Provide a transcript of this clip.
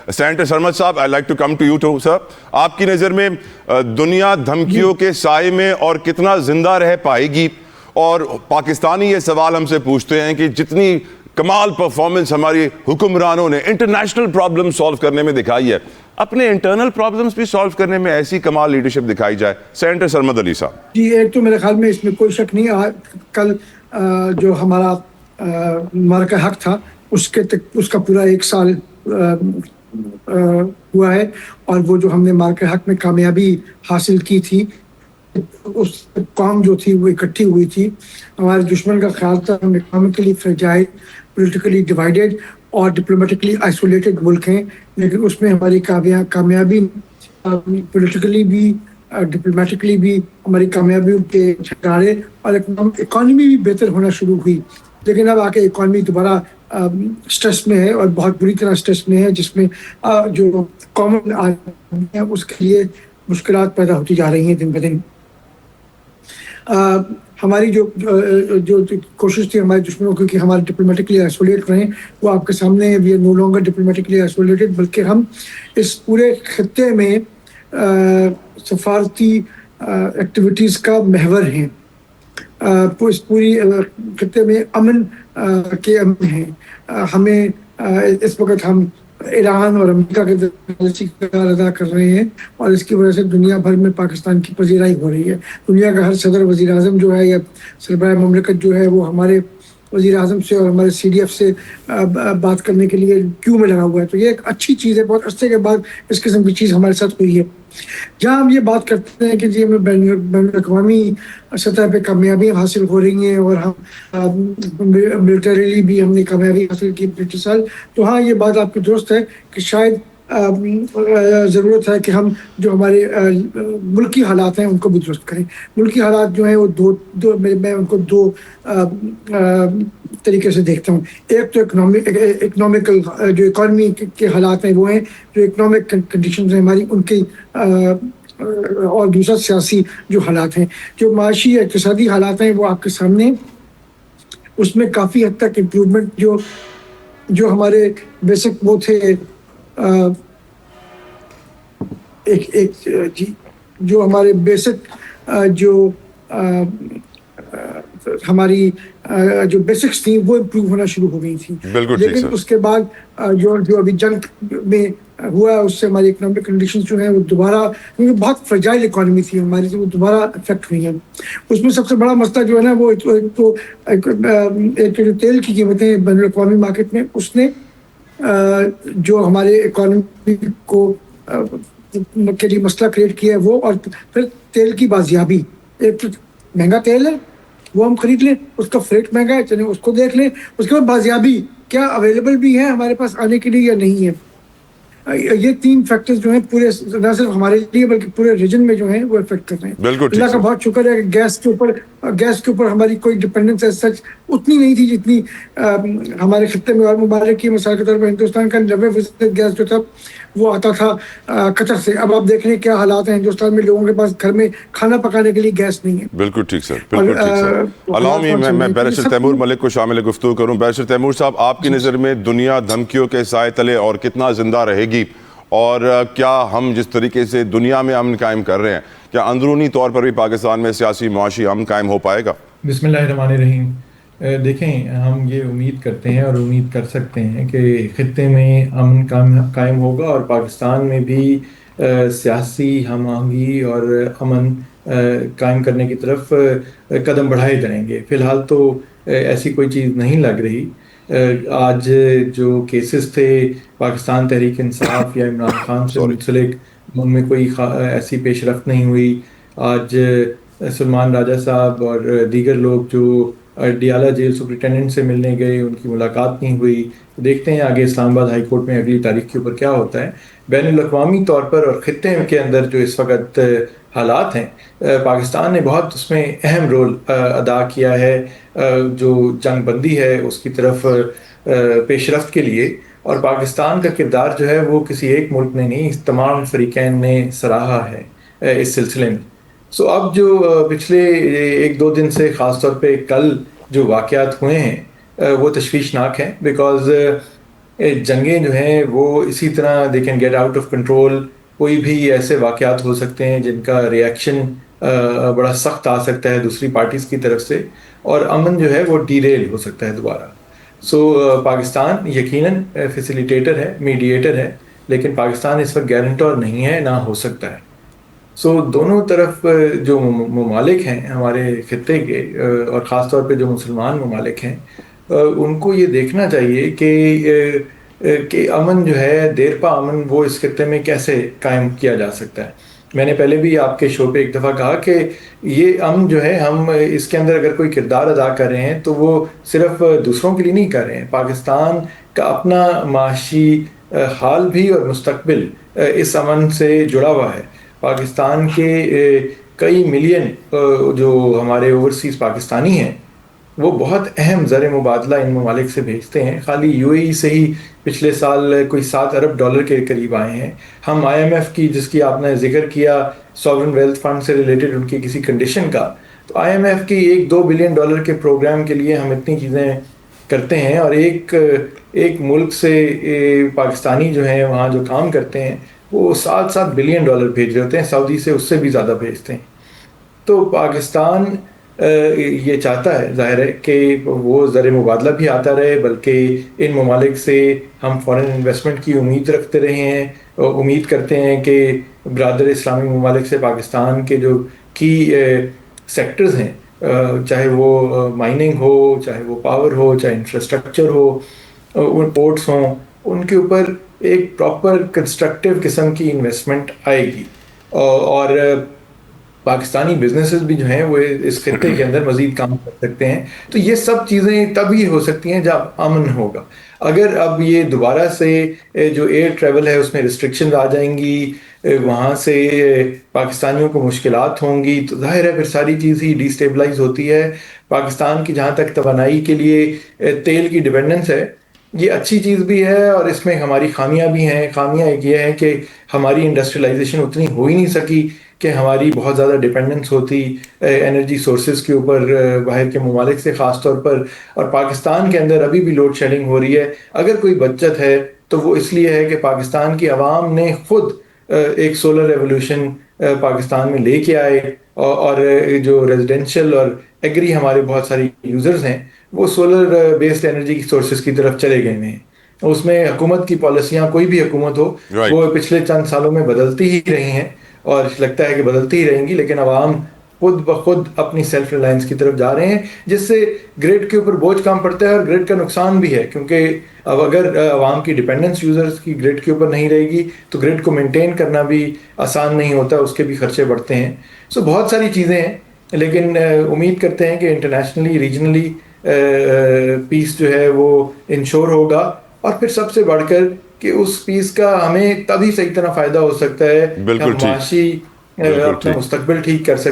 Senator Sarmad صاحب, I'd like to come to you too, sir. آپ کی نظر میں دنیا دھمکیوں کے سائے میں اور کتنا زندہ رہ پائے گی؟ اور پاکستانی یہ سوال ہم سے پوچھتے ہیں کہ جتنی کمال پرفارمنس ہماری حکمرانوں نے انٹرنیشنل پرابلم سالو کرنے میں دکھائی ہے, اپنے انٹرنل پرابلمز بھی سالو کرنے میں ایسی کمال لیڈرشپ دکھائی جائے. سینیٹر سرمد علی صاحب. جی, ایک تو میرے خیال میں اس میں کوئی شک نہیں ہے, کل جو ہمارا معرکہ حق تھا اس کا پورا 1 سال ہوا ہے, اور وہ جو ہم نے معرکہ حق میں کامیابی حاصل کی تھی, اس قوم جو تھی وہ اکٹھی ہوئی تھی. ہمارے دشمن کا خیال تھا ہم اکنامکلی فرجائل, پولیٹیکلی ڈیوائیڈیڈ اور ڈپلومیٹکلی آئسولیٹڈ ملک ہیں, لیکن اس میں ہماری کامیابی پولیٹیکلی بھی ڈپلومیٹکلی بھی ہماری کامیابی کے جھنڈارے اور اکانومی بھی بہتر ہونا شروع ہوئی. لیکن اب آ کے اکانومی دوبارہ اسٹریس میں ہے اور بہت بری طرح اسٹریس میں ہے, جس میں جو کامن آدمی ہے اس کے لیے مشکلات پیدا ہوتی جا رہی ہیں دن بدن. ہماری جو کوشش تھی ہمارے دشمنوں کی کہ ہمارے ڈپلومیٹکلی آئسولیٹ رہیں, وہ آپ کے سامنے ہے. We are no longer diplomatically isolated, بلکہ ہم اس پورے خطے میں سفارتی ایکٹیویٹیز کا محور ہیں. اس پوری خطے میں امن کے امن ہیں. ہمیں اس وقت ہم ایران اور امریکہ کے کردار ادا کر رہے ہیں, اور اس کی وجہ سے دنیا بھر میں پاکستان کی پذیرائی ہو رہی ہے. دنیا کا ہر صدر وزیر اعظم جو ہے یا سربراہ مملکت جو ہے وہ ہمارے وزیر اعظم سے اور ہمارے CDF سے بات کرنے کے لیے کیوں میں لگا ہوا ہے. تو یہ ایک اچھی چیز ہے, بہت عرصے کے بعد اس قسم کی چیز ہمارے ساتھ ہوئی ہے. جہاں ہم یہ بات کرتے ہیں کہ جی ہمیں بین الاقوامی سطح پہ کامیابیاں حاصل ہو رہی ہیں اور ہم ملٹریلی بھی ہم نے کامیابی حاصل کی پچھلے سال, تو ہاں یہ بات آپ کی درست ہے کہ شاید ضرورت ہے کہ ہم جو ہمارے ملکی حالات ہیں ان کو بھی درست کریں. ملکی حالات جو ہیں وہ میں ان کو 2 طریقے سے دیکھتا ہوں. ایک تو اکنامیکل جو اکانومی کے حالات ہیں وہ ہیں جو اکنامک کنڈیشنز ہیں ہماری ان کی, اور دوسرا سیاسی جو حالات ہیں. جو معاشی اقتصادی حالات ہیں وہ آپ کے سامنے, اس میں کافی حد تک امپروومنٹ جو ہمارے بیسک وہ تھے جو ہمارے بیسک ہماری جو بیسکس تھیں وہ امپروو ہونا شروع ہو گئی تھیں. لیکن اس کے بعد جو ابھی جنگ میں ہوا ہے اس سے ہماری اکنامک کنڈیشنز جو ہیں وہ دوبارہ, کیونکہ بہت فرجائل اکانومی تھی ہماری, وہ دوبارہ افیکٹ ہوئی ہیں. اس میں سب سے بڑا مسئلہ جو ہے نا وہ ایک جو تیل کی قیمتیں بین الاقوامی مارکیٹ میں, اس نے جو ہمارے اکانومی کو کے لیے مسئلہ کریٹ کیا ہے وہ, اور پھر تیل کی بازیابی. ایک تو مہنگا تیل ہے وہ ہم خرید لیں, اس کا فریٹ مہنگا ہے چلیں اس کو دیکھ لیں, اس کے بعد بازیابی کیا اویلیبل بھی ہے ہمارے پاس آنے کے لیے یا نہیں ہے. یہ 3 فیکٹرز جو ہیں پورے نہ صرف ہمارے لیے بلکہ پورے ریجن میں جو ہیں وہ افیکٹ کر رہے ہیں. اللہ کا بہت شکر ہے کہ گیس کے اوپر ہماری کوئی ڈپینڈنس ایز سچ اتنی نہیں تھی جتنی ہمارے خطے میں اور ممالک کی. مثال کے طور پر ہندوستان کا 90% گیس جو تھا وہ آتا تھا قطر سے. اب آپ دیکھ لیں کیا حالات ہیں ہندوستان میں, لوگوں کے پاس گھر میں کھانا پکانے کے لیے گیس نہیں ہے. بالکل ٹھیک سر, بالکل ٹھیک سر. علامہ میں بیرسٹر تیمور ملک کو شامل گفتگو کروں. بیرسٹر تیمور صاحب, آپ کی نظر میں دنیا دھمکیوں کے سائے تلے اور کتنا زندہ رہے گی, اور کیا ہم جس طریقے سے دنیا میں امن قائم کر رہے ہیں, کیا اندرونی طور پر بھی پاکستان میں سیاسی معاشی امن قائم ہو پائے گا؟ بسم اللہ الرحمن الرحیم. دیکھیں, ہم یہ امید کرتے ہیں اور امید کر سکتے ہیں کہ خطے میں امن قائم ہوگا اور پاکستان میں بھی سیاسی ہم آہنگی اور امن قائم کرنے کی طرف قدم بڑھائے جائیں گے. فی الحال تو ایسی کوئی چیز نہیں لگ رہی. آج جو کیسز تھے پاکستان تحریک انصاف یا عمران خان سے منسلک, ان میں کوئی ایسی پیش رفت نہیں ہوئی. آج سلمان راجہ صاحب اور دیگر لوگ جو ڈیالہ جیل سپرنٹینڈنٹ سے ملنے گئے, ان کی ملاقات نہیں ہوئی. دیکھتے ہیں آگے اسلام آباد ہائی کورٹ میں اگلی تاریخ کے اوپر کیا ہوتا ہے. بین الاقوامی طور پر اور خطے کے اندر جو اس وقت حالات ہیں, پاکستان نے بہت اس میں اہم رول ادا کیا ہے جو جنگ بندی ہے اس کی طرف پیش رفت کے لیے. اور پاکستان کا کردار جو ہے وہ کسی ایک ملک نے نہیں, تمام فریقین نے سراہا ہے اس سلسلے میں. سو اب جو پچھلے 1-2 دن سے خاص طور پہ کل جو واقعات ہوئے ہیں وہ تشویشناک ہیں, بیکاز جنگیں جو ہیں وہ اسی طرح they can get out of control. کوئی بھی ایسے واقعات ہو سکتے ہیں جن کا ریئیکشن بڑا سخت آ سکتا ہے دوسری پارٹیز کی طرف سے, اور امن جو ہے وہ ڈیریل ہو سکتا ہے دوبارہ. سو پاکستان یقیناً فیسیلیٹیٹر ہے, میڈیٹر ہے, لیکن پاکستان اس وقت گارنٹور نہیں ہے, نہ ہو سکتا ہے. سو دونوں طرف جو ممالک ہیں ہمارے خطے کے, اور خاص طور پہ جو مسلمان ممالک ہیں, ان کو یہ دیکھنا چاہیے کہ امن جو ہے, دیر پا امن, وہ اس خطے میں کیسے قائم کیا جا سکتا ہے. میں نے پہلے بھی آپ کے شو پہ ایک دفعہ کہا کہ یہ امن جو ہے, ہم اس کے اندر اگر کوئی کردار ادا کر رہے ہیں تو وہ صرف دوسروں کے لیے نہیں کر رہے ہیں. پاکستان کا اپنا معاشی حال بھی اور مستقبل اس امن سے جڑا ہوا ہے. پاکستان کے کئی ملین جو ہمارے اوورسیز پاکستانی ہیں, وہ بہت اہم زر مبادلہ ان ممالک سے بھیجتے ہیں. خالی یو اے ای سے ہی پچھلے سال کوئی $7 ارب کے قریب آئے ہیں. ہم آئی ایم ایف کی, جس کی آپ نے ذکر کیا, سوورن ویلتھ فنڈ سے ریلیٹڈ ان کی کسی کنڈیشن کا, تو آئی ایم ایف کی $1-2 بلین کے پروگرام کے لیے ہم اتنی چیزیں کرتے ہیں, اور ایک ملک سے پاکستانی جو ہیں وہاں جو کام کرتے ہیں وہ $7 بلین بھیج رہے ہوتے ہیں. سعودی سے اس سے بھی زیادہ بھیجتے ہیں. تو پاکستان یہ چاہتا ہے, ظاہر ہے, کہ وہ زر مبادلہ بھی آتا رہے, بلکہ ان ممالک سے ہم فورن انویسٹمنٹ کی امید رکھتے رہے ہیں. امید کرتے ہیں کہ برادر اسلامی ممالک سے پاکستان کے جو کی سیکٹرز ہیں, چاہے وہ مائننگ ہو, چاہے وہ پاور ہو, چاہے انفراسٹرکچر ہو, پورٹس ہوں, ان کے اوپر ایک پراپر کنسٹرکٹیو قسم کی انویسٹمنٹ آئے گی. اور پاکستانی بزنسز بھی جو ہیں وہ اس خطے کے اندر مزید کام کر سکتے ہیں. تو یہ سب چیزیں تبھی ہو سکتی ہیں جب امن ہوگا. اگر اب یہ دوبارہ سے جو ایئر ٹریول ہے اس میں ریسٹرکشنز آ جائیں گی, وہاں سے پاکستانیوں کو مشکلات ہوں گی, تو ظاہر ہے پھر ساری چیز ہی ڈی اسٹیبلائز ہوتی ہے. پاکستان کی جہاں تک توانائی کے لیے تیل کی ڈیپینڈنس ہے, یہ اچھی چیز بھی ہے, اور اس میں ہماری خامیاں بھی ہیں. خامیاں ایک یہ ہے کہ ہماری انڈسٹریلائزیشن اتنی ہو ہی نہیں سکی کہ ہماری بہت زیادہ ڈیپینڈنس ہوتی انرجی سورسز کے اوپر باہر کے ممالک سے خاص طور پر. اور پاکستان کے اندر ابھی بھی لوڈ شیڈنگ ہو رہی ہے. اگر کوئی بچت ہے تو وہ اس لیے ہے کہ پاکستان کی عوام نے خود ایک سولر ریولوشن پاکستان میں لے کے آئے, اور جو ریزیڈینشل اور ایگری ہمارے بہت سارے یوزرز ہیں وہ سولر بیسڈ انرجی کی سورسز کی طرف چلے گئے ہیں. اس میں حکومت کی پالیسیاں, کوئی بھی حکومت ہو, وہ پچھلے چند سالوں میں بدلتی ہی رہی ہیں, اور لگتا ہے کہ بدلتی ہی رہیں گی, لیکن عوام خود بخود اپنی سیلف ریلائنس کی طرف جا رہے ہیں, جس سے گریڈ کے اوپر بوجھ کام پڑتا ہے, اور گریڈ کا نقصان بھی ہے, کیونکہ اب اگر عوام کی ڈیپینڈنس یوزرز کی گریڈ کے اوپر نہیں رہے گی تو گریڈ کو مینٹین کرنا بھی آسان نہیں ہوتا, اس کے بھی خرچے بڑھتے ہیں. سو بہت ساری چیزیں ہیں, لیکن امید کرتے ہیں کہ انٹرنیشنلی, ریجنلی پیس جو ہے وہ انشور ہوگا, اور پھر سب سے بڑھ کر کہ اس پیس کا ہمیں تبھی صحیح طرح فائدہ ہو سکتا ہے کہ ہم معاشی اپنا مستقبل ٹھیک کر سکتے